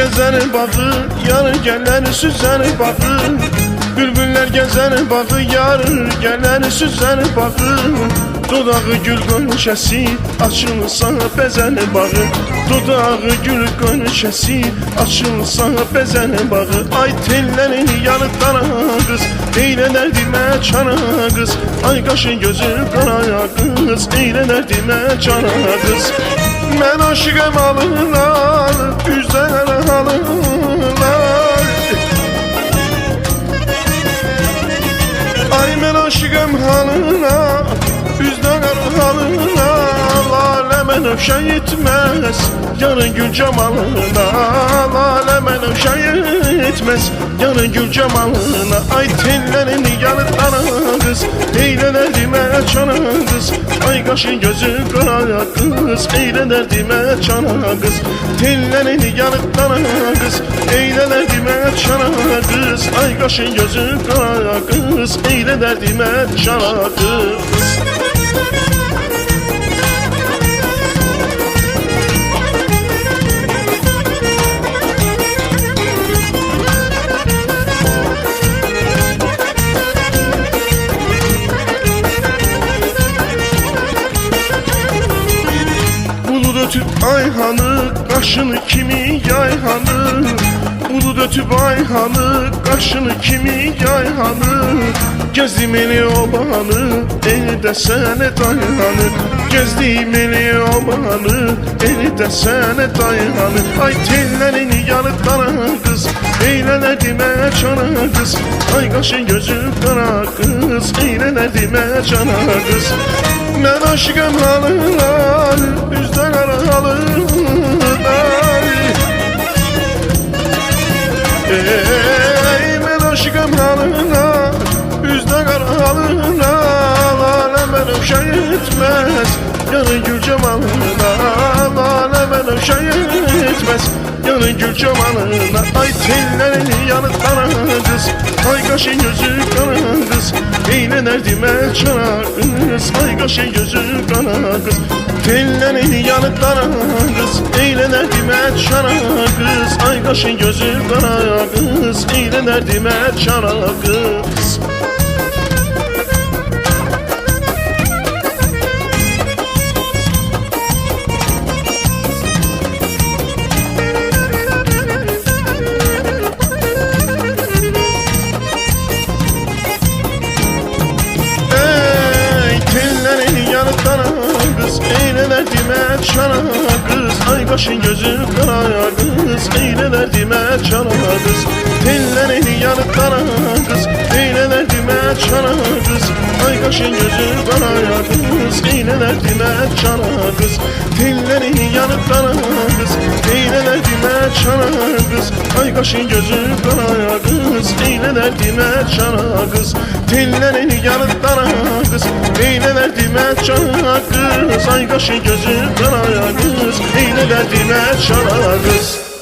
gezer bağı, yar gelir süzer bağı. Bülbüller gezer bağı, yar gelir süzer bağı. Dodağı gül gönçesi, açılsa bezen bağı. Dodağı gül gönçesi, açılsa bezen bağı. Ay tellerin yanıklara kız, eyle derdime çana kız. Ay kaşın gözü kara kız, eyle derdime çana kız. Ben aşıkım alırlar, güzel alırlar. Ay ben aşıkım halına, bizden halına. Lalemen öfşen yetmez, yarın gül cemalına. Lalemen öfşen yetmez, yarın gül cemalına. Ay tellerin yanıklara kız, eyle derdime çana kız. Ay kaşın gözü kara kız, eyle derdime çana kız. Tellerin yanıklara kız, eyle derdime çana kız. Ay kaşın gözü kara kız, eyle derdime çana kız. Bulut ötüp ayhanı, kaşını kimi yayhanı. Bulut ötüp ayhanı, kaşını kimi yayhanı. Gezdim eli obanı, eli de sene dayanı. Gezdim eli obanı, eli de sene dayanı. Ay tellerini yanıklara kız, eyle derdime çana kız. Ay kaşın gözü kara kız, eyle derdime çana kız. Ben aşıkım halılar, bizden aralılar. Ey ben aşıkım halılar, bizden aralılar. Lalemen öfşen yetmez, yarın gül cemalına. Lalemen öfşen yetmez, yarın gül cemalına. Ay tellerini yanıklara kız, ay kaşın gözü kara kız. Eyle derdime çana kız, ay kaşın gözü kara kız. Tellerini yanıklara kız, eyle derdime çana kız. Ay kaşın gözü kara kız, eyle derdime çana kız. Eyle derdime çana kız, ay kaşın gözü kara kız. Eyle derdime çana kız, tellerini yanıklara kız. Eyle derdime çana kız, ay kaşın gözü kara kız. Eyle derdime çana kız, tellerini yanıklara kız. Eyle derdime çana kız, ay kaşın gözü kara kız. Eyle derdime çana kız, tellerini yanıklara kız. Eyle derdime çana kız, ay kaşın gözü kara kız. Eyle derdime çana kız.